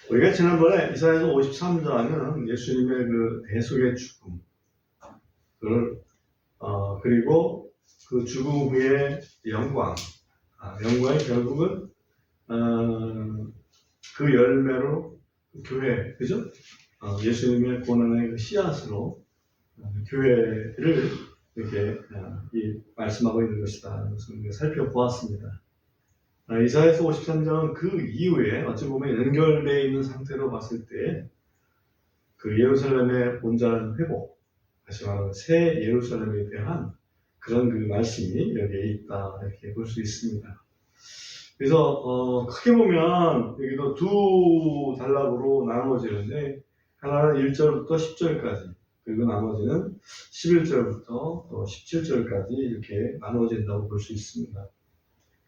우리가 지난번에 이사야서 53장은 예수님의 그 대속의 죽음, 그리고 그 죽음 후의 영광, 영광이 결국은 그 열매로 교회, 그죠? 예수님의 고난의 그 씨앗으로 교회를 이렇게 말씀하고 있는 것이다. 그것을 살펴보았습니다. 이사야서 53장은 그 이후에 어찌 보면 연결되어 있는 상태로 봤을 때 그 예루살렘의 온전한 회복, 다시 말하면 새 예루살렘에 대한 그런 그 말씀이 여기에 있다 이렇게 볼 수 있습니다. 그래서 크게 보면 여기도 두 단락으로 나누어지는데 하나는 1절부터 10절까지 그리고 나머지는 11절부터 또 17절까지 이렇게 나누어진다고 볼 수 있습니다.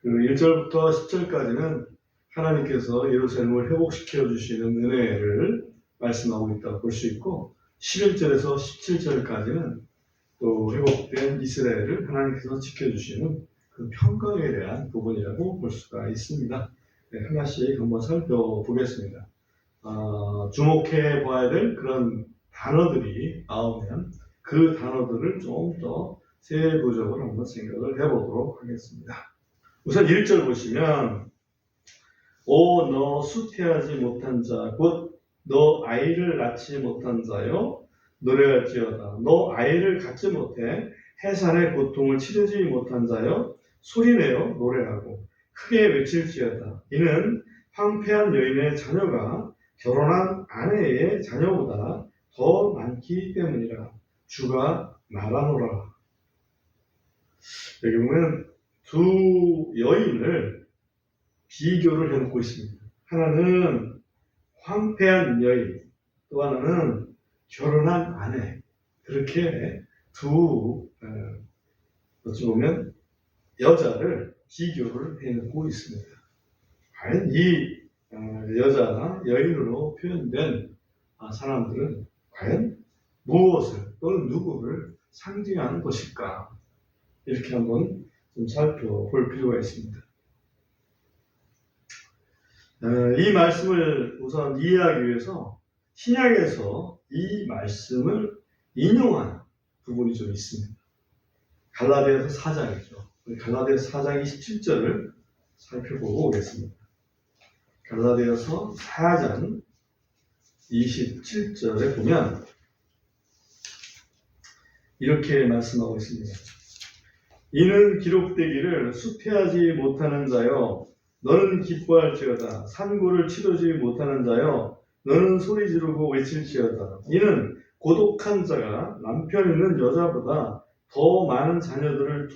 그 1절부터 10절까지는 하나님께서 예루살렘을 회복시켜 주시는 은혜를 말씀하고 있다고 볼 수 있고 11절에서 17절까지는 또 회복된 이스라엘을 하나님께서 지켜주시는 그 평강에 대한 부분이라고 볼 수가 있습니다. 네, 하나씩 한번 살펴보겠습니다. 주목해 봐야 될 그런 단어들이 나오면 그 단어들을 좀 더 세부적으로 한번 생각을 해보도록 하겠습니다. 우선 1절 보시면 오 너 수태하지 못한 자 곧 너 아이를 낳지 못한 자여 노래할지어다. 너 아이를 갖지 못해 해산의 고통을 치르지 못한 자여 소리내어 노래하고 크게 외칠지어다. 이는 황폐한 여인의 자녀가 결혼한 아내의 자녀보다 더 많기 때문이라. 주가 말하노라. 여기 보면 두 여인을 비교를 해놓고 있습니다. 하나는 황폐한 여인, 또 하나는 결혼한 아내. 그렇게 어찌 보면 여자를 비교를 해놓고 있습니다. 과연 이 여자나 여인으로 표현된 사람들은 과연 무엇을 또는 누구를 상징하는 것일까? 이렇게 한번 좀 살펴볼 필요가 있습니다. 이 말씀을 우선 이해하기 위해서 신약에서 이 말씀을 인용한 부분이 좀 있습니다. 갈라디아서 4장이죠. 갈라디아서 4장 27절을 살펴보고 오겠습니다. 갈라디아서 4장 27절에 보면 이렇게 말씀하고 있습니다. 이는 기록되기를 수태하지 못하는 자여 너는 기뻐할지어다. 산고를 치르지 못하는 자여 너는 소리 지르고 외칠지어다. 이는 고독한 자가 남편 있는 여자보다 더 많은 자녀들을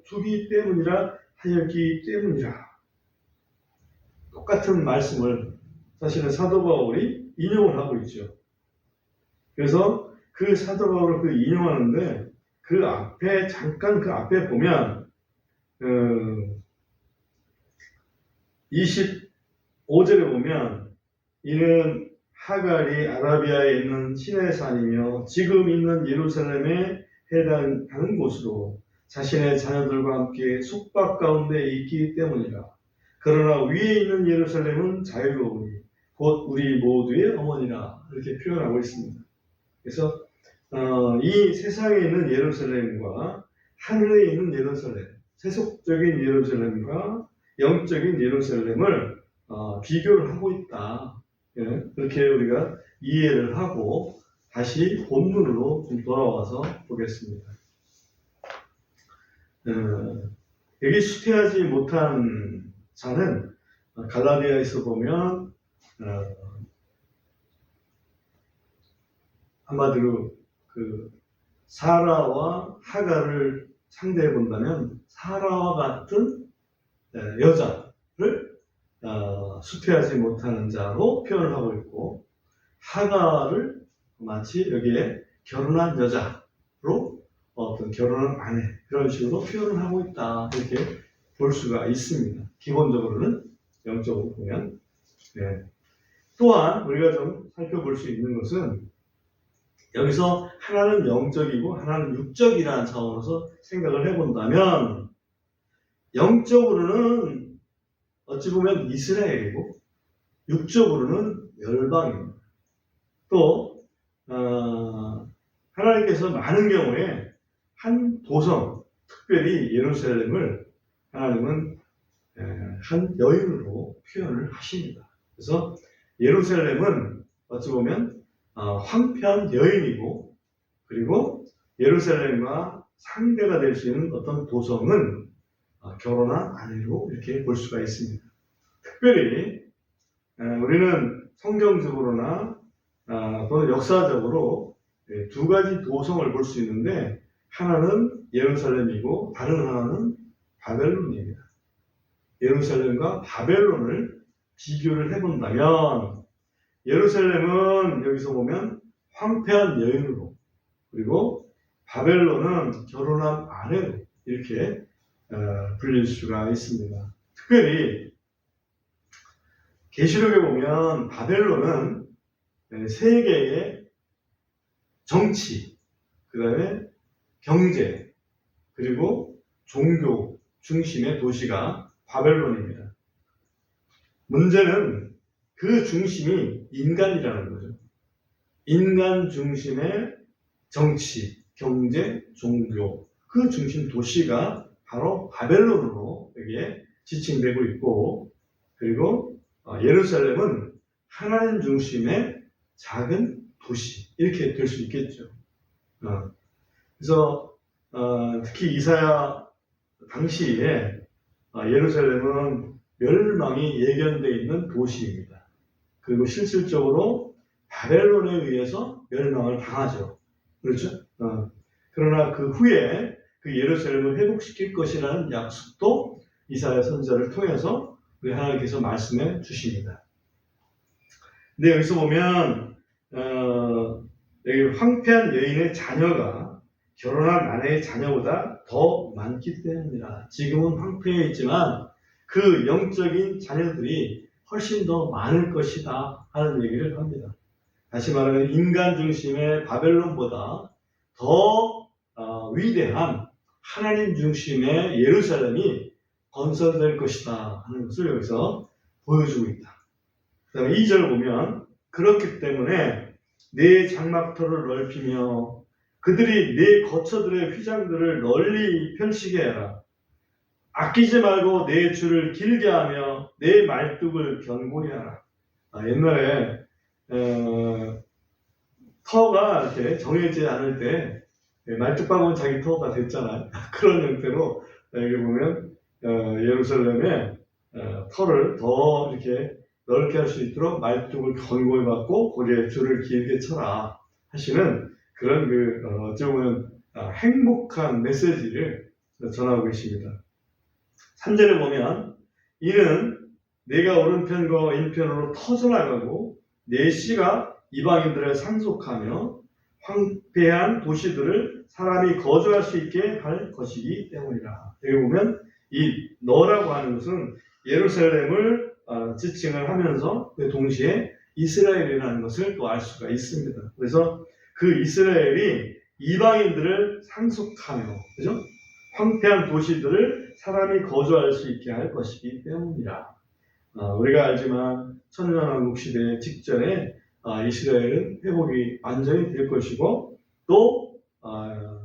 두기 때문이라 하였기 때문이라. 똑같은 말씀을 사실은 사도 바울이 인용을 하고 있죠. 그래서 그 사도 바울을 그 인용하는데 그 앞에 잠깐 그 앞에 보면 25절에 보면 이는 하갈이 아라비아에 있는 시내산이며 지금 있는 예루살렘에 해당하는 곳으로 자신의 자녀들과 함께 숙박 가운데 있기 때문이라. 그러나 위에 있는 예루살렘은 자유로우니 곧 우리 모두의 어머니라. 이렇게 표현하고 있습니다. 그래서 이 세상에 있는 예루살렘과 하늘에 있는 예루살렘, 세속적인 예루살렘과 영적인 예루살렘을 비교를 하고 있다. 예, 그렇게 우리가 이해를 하고 다시 본문으로 좀 돌아와서 보겠습니다. 여기 수태하지 못한 자는 갈라디아에서 보면 한마디로 그 사라와 하갈을 상대해 본다면 사라와 같은 여자를 수태하지 못하는 자로 표현을 하고 있고 하갈을 마치 여기에 결혼한 여자로 어떤 결혼한 아내 그런 식으로 표현을 하고 있다 이렇게 볼 수가 있습니다. 기본적으로는 영적으로 보면 또한 우리가 좀 살펴볼 수 있는 것은 여기서 하나는 영적이고 하나는 육적이라는 차원에서 생각을 해본다면 영적으로는 어찌 보면 이스라엘이고 육적으로는 멸망입니다. 또 하나님께서 많은 경우에 한 도성, 특별히 예루살렘을 하나님은 한 여인으로 표현을 하십니다. 그래서 예루살렘은 어찌 보면 황폐한 여인이고, 그리고 예루살렘과 상대가 될 수 있는 어떤 도성은 결혼한 아내로 이렇게 볼 수가 있습니다. 특별히 우리는 성경적으로나 또는 역사적으로 두 가지 도성을 볼 수 있는데, 하나는 예루살렘이고 다른 하나는 바벨론입니다. 예루살렘과 바벨론을 비교를 해본다면, 예루살렘은 여기서 보면 황폐한 여인으로, 그리고 바벨론은 결혼한 아내로 이렇게 불릴 수가 있습니다. 특별히 계시록에 보면 바벨론은 세계의 정치, 그 다음에 경제, 그리고 종교 중심의 도시가 바벨론입니다. 문제는 그 중심이 인간이라는 거죠. 인간 중심의 정치, 경제, 종교, 그 중심 도시가 바로 바벨론으로 여기에 지칭되고 있고, 그리고 예루살렘은 하나님 중심의 작은 도시, 이렇게 될 수 있겠죠. 그래서 특히 이사야 당시에 예루살렘은 멸망이 예견되어 있는 도시입니다. 그리고 실질적으로 바벨론에 의해서 멸망을 당하죠. 그렇죠? 그러나 그 후에 그 예루살렘을 회복시킬 것이라는 약속도 이사야 선지자를 통해서 우리 하나님께서 말씀해 주십니다. 근데 여기서 보면 여기 황폐한 여인의 자녀가 결혼한 아내의 자녀보다 더 많기 때문이라. 지금은 황폐해 있지만 그 영적인 자녀들이 훨씬 더 많을 것이다 하는 얘기를 합니다. 다시 말하면 인간 중심의 바벨론보다 더 위대한 하나님 중심의 예루살렘이 건설될 것이다 하는 것을 여기서 보여주고 있다. 그 다음에 2절 보면, 그렇기 때문에 내 장막터를 넓히며 그들이 내 거처들의 휘장들을 널리 펼치게 해라. 아끼지 말고 내 줄을 길게 하며 내 말뚝을 견고히 하라. 옛날에 터가 이렇게 정해지지 않을 때 말뚝박으면 자기 터가 됐잖아요. 그런 형태로 여기 보면 예루살렘에 터를 더 이렇게 넓게 할 수 있도록 말뚝을 견고히 받고 거기에 줄을 길게 쳐라 하시는 그런 어찌 보면 행복한 메시지를 전하고 계십니다. 3절에 보면, 이는 내가 오른편과 왼편으로 터져나가고 내 씨가 이방인들을 상속하며 황폐한 도시들을 사람이 거주할 수 있게 할 것이기 때문이라. 여기 보면 이 너라고 하는 것은 예루살렘을 지칭을 하면서 동시에 이스라엘이라는 것을 또 알 수가 있습니다. 그래서 그 이스라엘이 이방인들을 상속하며, 그죠? 황폐한 도시들을 사람이 거주할 수 있게 할 것이기 때문이라. 우리가 알지만 천년왕국 시대 직전에 이스라엘은 회복이 완전히 될 것이고, 또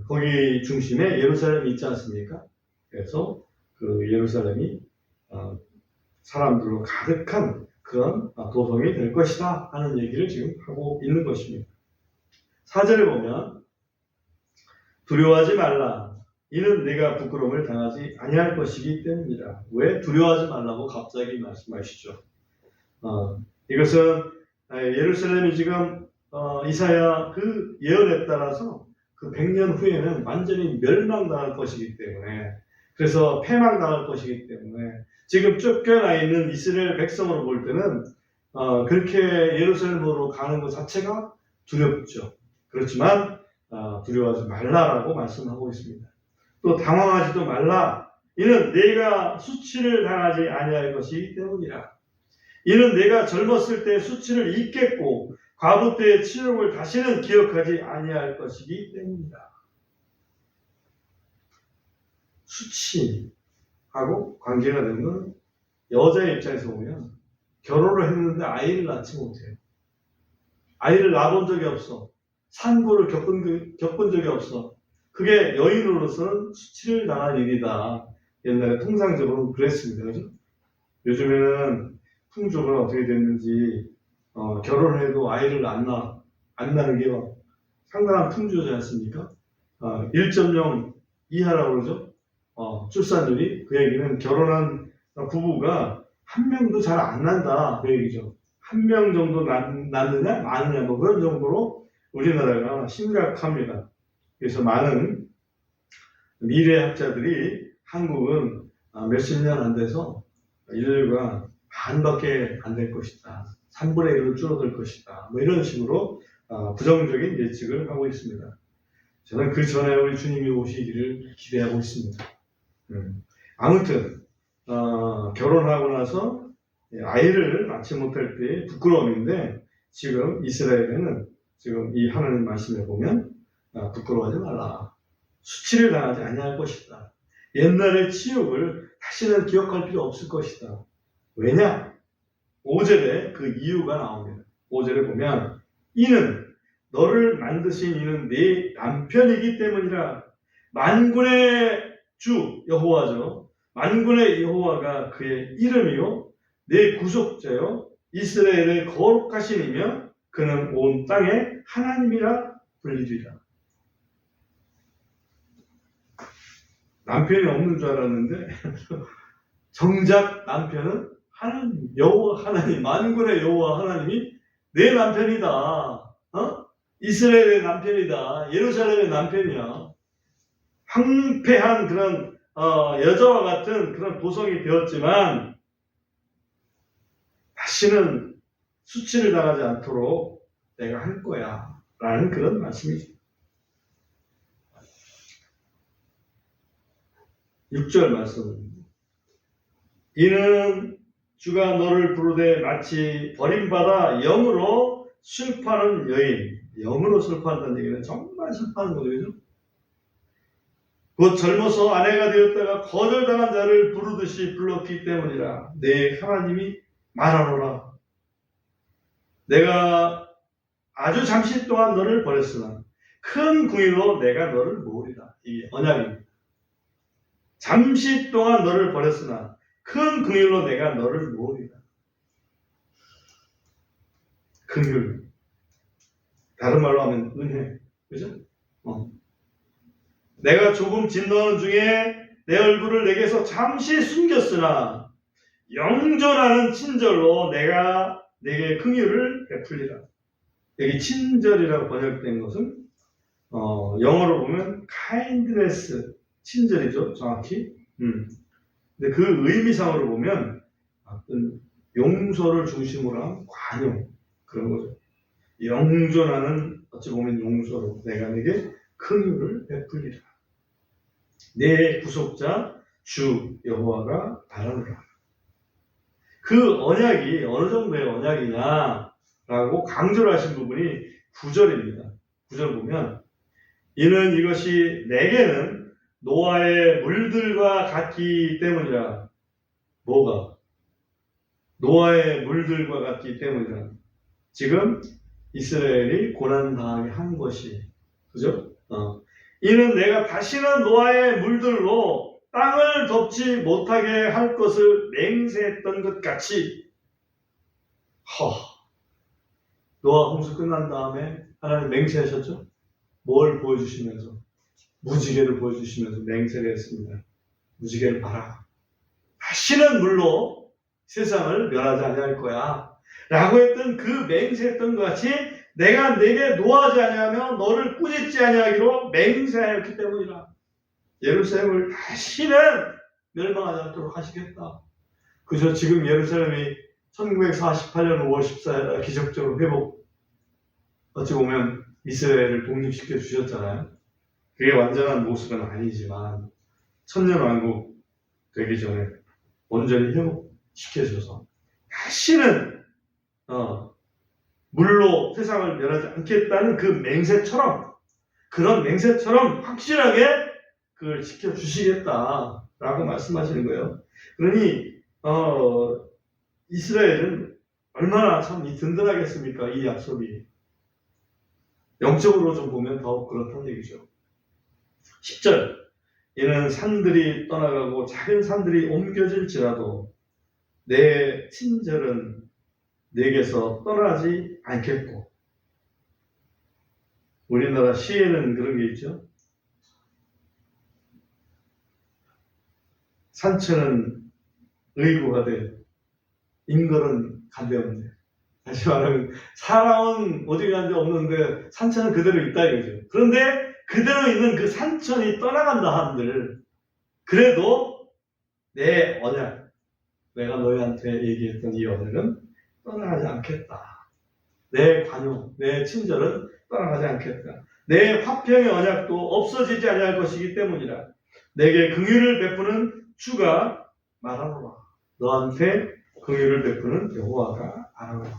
거기 중심에 예루살렘이 있지 않습니까? 그래서 그 예루살렘이 사람들로 가득한 그런 도성이 될 것이다 하는 얘기를 지금 하고 있는 것입니다. 4절에 보면, 두려워하지 말라. 이는 내가 부끄러움을 당하지 아니할 것이기 때문이라. 왜 두려워하지 말라고 갑자기 말씀하시죠? 이것은 예루살렘이 지금 이사야 그 예언에 따라서 그 100년 후에는 완전히 멸망당할 것이기 때문에, 그래서 패망당할 것이기 때문에 지금 쫓겨나 있는 이스라엘 백성으로 볼 때는 그렇게 예루살렘으로 가는 것 자체가 두렵죠. 그렇지만 두려워하지 말라라고 말씀하고 있습니다. 또 당황하지도 말라. 이는 내가 수치를 당하지 아니할 것이기 때문이라. 이는 내가 젊었을 때 수치를 잊겠고 과부 때의 치욕을 다시는 기억하지 아니할 것이기 때문이라. 수치하고 관계가 되는 건 여자의 입장에서 보면 결혼을 했는데 아이를 낳지 못해요. 아이를 낳아본 적이 없어. 산고를 겪은 적이 없어. 그게 여인으로서는 수치를 당할 일이다. 옛날에 통상적으로 그랬습니다. 그죠? 요즘에는 풍족은 어떻게 됐는지, 결혼을 해도 아이를 안 낳는 게 상당한 풍조지 않습니까? 1.0 이하라고 그러죠? 출산율이. 그 얘기는 결혼한 부부가 한 명도 잘 안 난다. 그 얘기죠. 한 명 정도 낳느냐, 많으냐, 뭐 그런 정도로 우리나라가 심각합니다. 그래서 많은 미래학자들이 한국은 몇십 년 안 돼서 인류가 반밖에 안 될 것이다. 3분의 1로 줄어들 것이다. 뭐 이런 식으로 부정적인 예측을 하고 있습니다. 저는 그 전에 우리 주님이 오시기를 기대하고 있습니다. 아무튼 결혼하고 나서 아이를 낳지 못할 때의 부끄러움인데 지금 이스라엘에는 지금 이 하나님 말씀에 보면 부끄러워하지 말라. 수치를 당하지 아니할 것이다. 옛날의 치욕을 다시는 기억할 필요 없을 것이다. 왜냐? 5절에 그 이유가 나옵니다. 5절에 보면 이는 너를 만드신 이는 네 남편이기 때문이라. 만군의 주 여호와죠. 만군의 여호와가 그의 이름이요 내 구속자요 이스라엘의 거룩하신 이며 그는 온 땅의 하나님이라 불리리라. 남편이 없는 줄 알았는데 정작 남편은 하나님, 여호와 하나님, 만군의 여호와 하나님이 내 남편이다. 이스라엘의 남편이다. 예루살렘의 남편이야. 황폐한 그런 여자와 같은 그런 도성이 되었지만 다시는 수치를 당하지 않도록 내가 할 거야. 라는 그런 말씀이죠. 6절 말씀입니다. 이는 주가 너를 부르되 마치 버림받아 영으로 슬퍼하는 여인. 영으로 슬퍼한다는 얘기는 정말 슬퍼하는 거죠. 그죠? 곧 젊어서 아내가 되었다가 거절당한 자를 부르듯이 불렀기 때문이라. 내 하나님이 말하노라. 내가 아주 잠시 동안 너를 버렸으나 큰 궁의로 내가 너를 모으리라. 이게 언약입니다. 잠시 동안 너를 버렸으나 큰 긍휼로 내가 너를 모으리라. 긍휼. 다른 말로 하면 은혜. 그죠? 내가 조금 진노하는 중에 내 얼굴을 내게서 잠시 숨겼으나 영존하는 친절로 내가 내게 긍휼을 베풀리라. 여기 친절이라고 번역된 것은 영어로 보면 kindness, 친절이죠, 정확히. 근데 그 의미상으로 보면 어떤 용서를 중심으로 한 관용, 그런 거죠. 영존하는 어찌 보면 용서로 내가 내게 긍휼을 베풀리라. 내 구속자 주 여호와가 바라노라. 그 언약이 어느 정도의 언약이냐라고 강조를 하신 부분이 9절입니다. 9절 보면 이는 이것이 내게는 노아의 물들과 같기 때문이라. 뭐가? 노아의 물들과 같기 때문이라. 지금 이스라엘이 고난당하게 한 것이, 그죠? 이는 내가 다시는 노아의 물들로 땅을 덮지 못하게 할 것을 맹세했던 것 같이. 노아 홍수 끝난 다음에 하나님 맹세하셨죠? 뭘 보여주시면서? 무지개를 보여주시면서 맹세를 했습니다. 무지개를 봐라. 다시는 물로 세상을 멸하지 아니할 거야. 라고 했던 그 맹세했던 것 같이 내가 내게 노하지 아니하며 너를 꾸짖지 아니하기로 맹세하였기 때문이라. 예루살렘을 다시는 멸망하지 않도록 하시겠다. 그저 지금 예루살렘이 1948년 5월 14일 기적적으로 회복, 어찌 보면 이스라엘을 독립시켜 주셨잖아요. 그게 완전한 모습은 아니지만 천년왕국 되기 전에 온전히 회복시켜줘서 다시는 물로 세상을 멸하지 않겠다는 그 맹세처럼, 그런 맹세처럼 확실하게 그걸 지켜주시겠다라고 말씀하시는 거예요. 그러니 이스라엘은 얼마나 참 든든하겠습니까? 이 약속이. 영적으로 좀 보면 더욱 그렇다는 얘기죠. 10절. 이는 산들이 떠나가고 작은 산들이 옮겨질지라도 내 친절은 내게서 떠나지 않겠고. 우리나라 시에는 그런 게 있죠. 산천은 의구하되 인걸은 간대없네. 다시 말하면 사람은 어디 가는 데 없는데 산천은 그대로 있다 이거죠. 그런데 그대로 있는 그 산천이 떠나간다 한들 그래도 내 언약, 내가 너희한테 얘기했던 이 언약은 떠나가지 않겠다. 내 관용, 내 친절은 떠나가지 않겠다. 내 화평의 언약도 없어지지 아니할 것이기 때문이라. 내게 긍휼을 베푸는 주가 말하노라. 너한테 긍휼을 베푸는 여호와가 알아노라.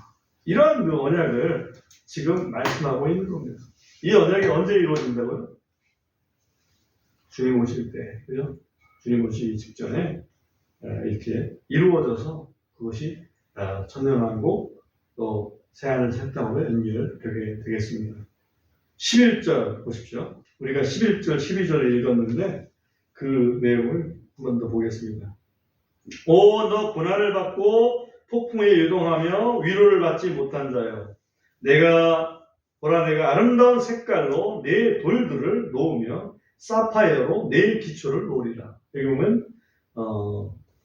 이러한 그 언약을 지금 말씀하고 있는 겁니다. 이 언약이 언제 이루어진다고요? 주님 오실 때, 그죠? 주님 오시기 직전에 이렇게 이루어져서 그것이 천년왕국 또 새하늘 새 땅으로 연결되게 되겠습니다. 11절 보십시오. 우리가 11절, 12절을 읽었는데 그 내용을 한 번 더 보겠습니다. 오, 너 고난을 받고 폭풍에 유동하며 위로를 받지 못한 자여. 내가 아름다운 색깔로 내 돌들을 놓으며 사파이어로 내 기초를 놓으리라. 여기 보면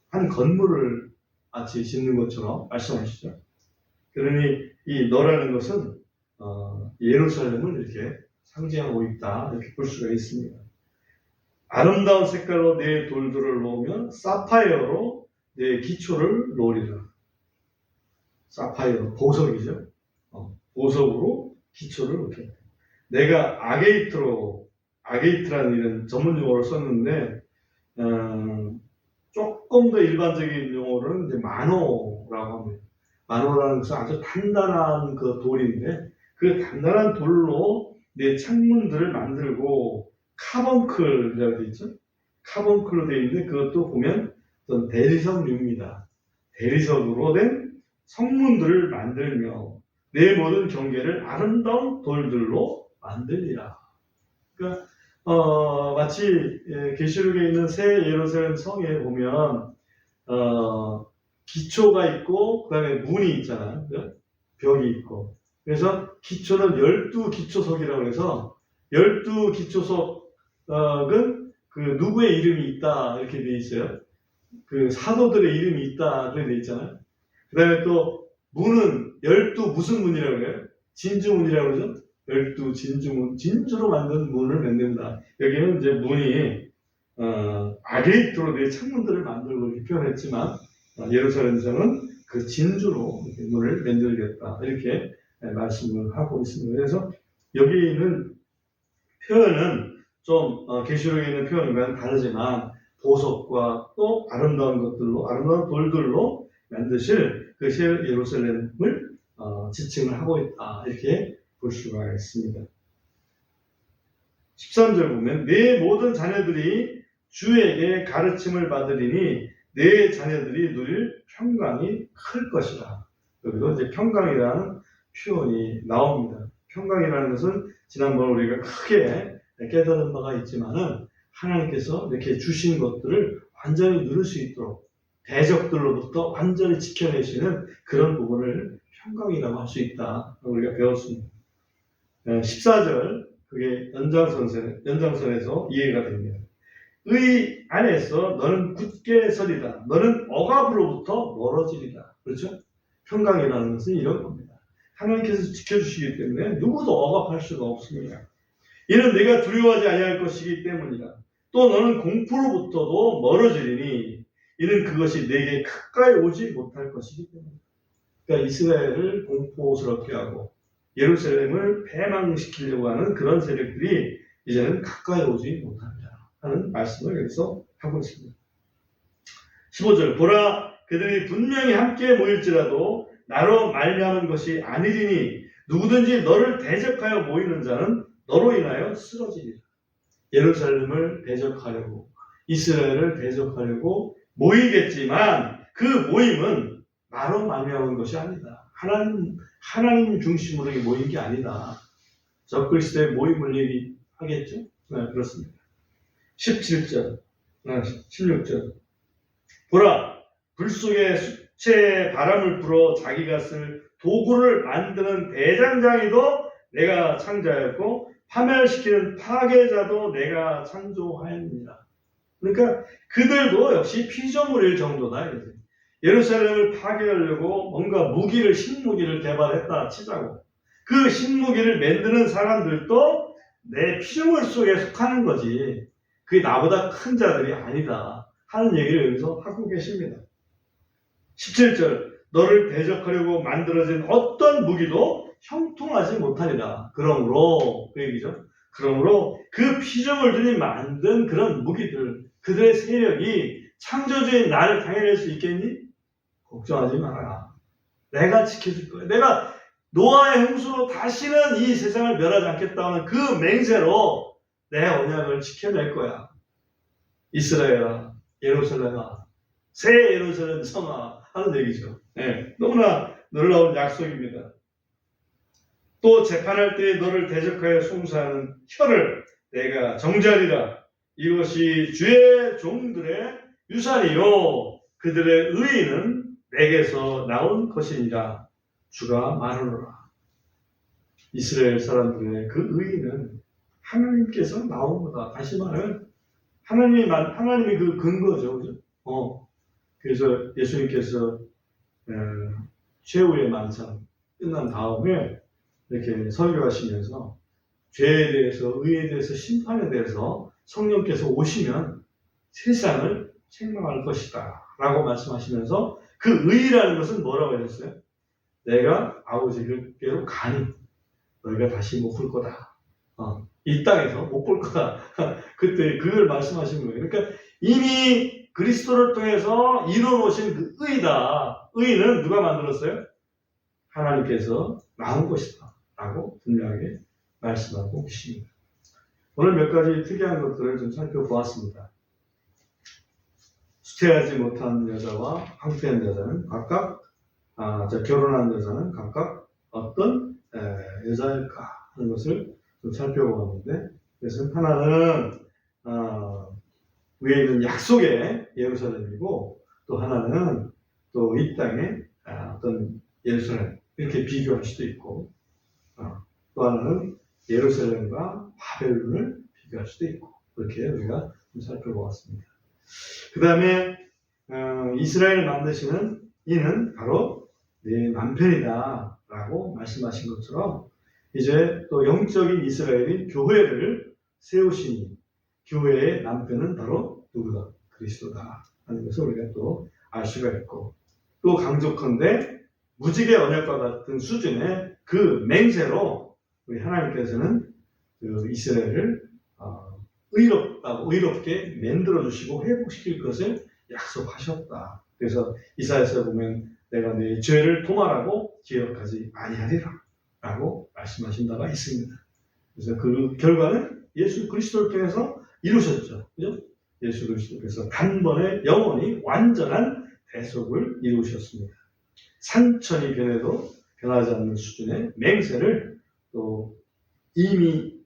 한 건물을 마치 짓는 것처럼 말씀하시죠. 그러니 이 너라는 것은 예루살렘을 이렇게 상징하고 있다 이렇게 볼 수가 있습니다. 아름다운 색깔로 내 돌들을 놓으면 사파이어로 내 기초를 놓으리라. 사파이어 보석이죠. 보석으로 기초를 이렇게. 내가 아게이트라는 이런 전문 용어를 썼는데 조금 더 일반적인 용어로는 이제 마노라고 합니다. 마노라는 것은 아주 단단한 그 돌인데 그 단단한 돌로 내 창문들을 만들고 카본클이라고 되어 있죠. 카본클로 되어 있는데 그것도 보면 어떤 대리석류입니다. 대리석으로 된 성문들을 만들며 내 모든 경계를 아름다운 돌들로 만들리라. 그러니까 마치 계시록에 있는 새 예루살렘 성에 보면 기초가 있고 그 다음에 문이 있잖아요. 벽이 있고. 그래서 기초는 12기초석이라고 해서 12기초석은 그 누구의 이름이 있다 이렇게 돼 있어요. 그 사도들의 이름이 있다 그렇게 돼 있잖아요. 그 다음에 또 문은 12 무슨 문이라고 해요? 진주문이라고 그러죠? 12 진주문, 진주로 만든 문을 만든다. 여기는 이제 문이 아게이트로 된 창문들을 만들고 이렇게 표현했지만 예루살렘 성은 그 진주로 문을 만들겠다 이렇게 말씀을 하고 있습니다. 그래서 여기 있는 표현은 좀 계시록에 있는 표현과는 다르지만 보석과 또 아름다운 것들로 아름다운 돌들로 만드실 그 예루살렘을 지칭을 하고 있다 이렇게 볼 수가 있습니다. 13절 보면 내 모든 자녀들이 주에게 가르침을 받으리니 내 자녀들이 누릴 평강이 클 것이라. 여기도 이제 평강이라는 표현이 나옵니다. 평강이라는 것은 지난번 우리가 크게 깨달은 바가 있지만은 하나님께서 이렇게 주신 것들을 완전히 누릴 수 있도록 대적들로부터 완전히 지켜내시는 그런 부분을 평강이라고 할 수 있다. 우리가 배웠습니다. 14절 그게 연장선에서 이해가 됩니다. 의 안에서 너는 굳게 서리다. 너는 억압으로부터 멀어지리다. 그렇죠? 평강이라는 것은 이런 겁니다. 하나님께서 지켜주시기 때문에 누구도 억압할 수가 없습니다. 이는 내가 두려워하지 아니할 것이기 때문이다. 또 너는 공포로부터도 멀어지리니 이는 그것이 내게 가까이 오지 못할 것이기 때문이다. 그러니까 이스라엘을 공포스럽게 하고 예루살렘을 패망시키려고 하는 그런 세력들이 이제는 가까이 오지 못한다 하는 말씀을 여기서 하고 있습니다. 15절 보라 그들이 분명히 함께 모일지라도 나로 말미암은 것이 아니리니 누구든지 너를 대적하여 모이는 자는 너로 인하여 쓰러지리라. 예루살렘을 대적하려고 이스라엘을 대적하려고 모이겠지만 그 모임은 나로 말미암은 것이 아니다. 하나님 중심으로 모인 게 아니다. 적그리스도의 모임을 얘기하겠죠? 네, 그렇습니다. 17절, 16절. 보라, 불 속에 수채에 바람을 불어 자기가 쓸 도구를 만드는 대장장이도 내가 창조하였고 파멸시키는 파괴자도 내가 창조하였느니라. 그러니까 그들도 역시 피조물일 정도다. 예루살렘을 파괴하려고 뭔가 신무기를 개발했다 치자고. 그 신무기를 만드는 사람들도 내 피조물 속에 속하는 거지. 그게 나보다 큰 자들이 아니다 하는 얘기를 여기서 하고 계십니다. 17절. 너를 대적하려고 만들어진 어떤 무기도 형통하지 못하리라. 그러므로 그 얘기죠. 그러므로 그 피조물들이 만든 그런 무기들, 그들의 세력이 창조주인 나를 당해낼 수 있겠니? 걱정하지 마라. 내가 지켜줄 거야. 내가 노아의 홍수로 다시는 이 세상을 멸하지 않겠다는 그 맹세로 내 언약을 지켜낼 거야. 이스라엘아, 예루살렘아, 새 예루살렘 성아 하는 얘기죠. 네, 너무나 놀라운 약속입니다. 또 재판할 때에 너를 대적하여 송사하는 혀를 내가 정죄하리라. 이것이 주의 종들의 유산이요 그들의 의의는 내게서 나온 것이니라. 주가 말하노라. 이스라엘 사람들의 그 의의는 하나님께서 나온 거다. 다시 말하면 하나님이 그 근거죠. 그죠? 그래서 예수님께서 최후의 만찬 끝난 다음에 이렇게 설교하시면서 죄에 대해서, 의에 대해서, 심판에 대해서 성령께서 오시면 세상을 책망할 것이다 라고 말씀하시면서 그 의라는 것은 뭐라고 하셨어요? 내가 아버지께로 가니 너희가 다시 못 볼 거다. 이 땅에서 못 볼 거다. 그때 그걸 말씀하신 거예요. 그러니까 이미 그리스도를 통해서 이루어놓으신 그 의다. 의는 누가 만들었어요? 하나님께서 나온 것이다 라고 분명하게 말씀하고 계십니다. 오늘 몇 가지 특이한 것들을 좀 살펴보았습니다. 수태하지 못한 여자와 황폐한 여자는 각각 결혼한 여자는 각각 어떤 여자일까 하는 것을 좀 살펴보았는데, 그래서 하나는 위에 있는 약속의 예루살렘이고 또 하나는 또 이 땅의 어떤 예루살렘 이렇게 비교할 수도 있고, 또 하나는 예루살렘과 바벨론을 비교할 수도 있고, 그렇게 우리가 좀 살펴보았습니다. 그 다음에 이스라엘 만드시는 이는 바로 내 남편이다 라고 말씀하신 것처럼 이제 또 영적인 이스라엘인 교회를 세우시니 교회의 남편은 바로 누구다? 그리스도다 하는 것을 우리가 또 알 수가 있고, 또 강조컨대 무지개 언약과 같은 수준의 그 맹세로 우리 하나님께서는 그 이스라엘을 의롭게 만들어주시고 회복시킬 것을 약속하셨다. 그래서 이사야서에 보면 내가 내 죄를 도말하고 기억하지 아니하리라 라고 말씀하신 바가 있습니다. 그래서 그 결과는 예수 그리스도를 통해서 이루셨죠. 그죠? 예수 그리스도께서 단번에 영원히 완전한 대속을 이루셨습니다. 산천이 변해도 변하지 않는 수준의 맹세를 또 이미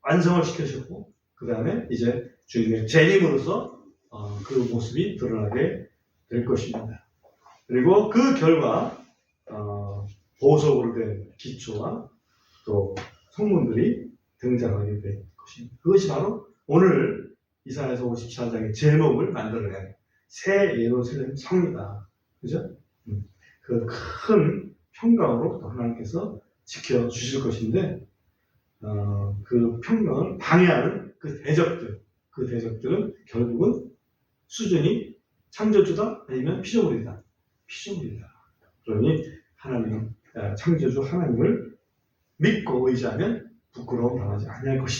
완성을 시키셨고, 그 다음에 이제 주님의 재림으로서 그 모습이 드러나게 될 것입니다. 그리고 그 결과 보석으로 된 기초와 또 성문들이 등장하게 될 것입니다. 그것이 바로 오늘 이사야서 54장의 제목을 만들어낸 새 예루살렘 성이다. 그죠? 그 큰 평강으로 하나님께서 지켜주실 것인데, 그 평강을 방해하는 그 대적들은 결국은 수준이 창조주다 아니면 피조물이다. 그러니 하나님, 창조주 하나님을 믿고 의지하면 부끄러움 당하지 아니할 것이다.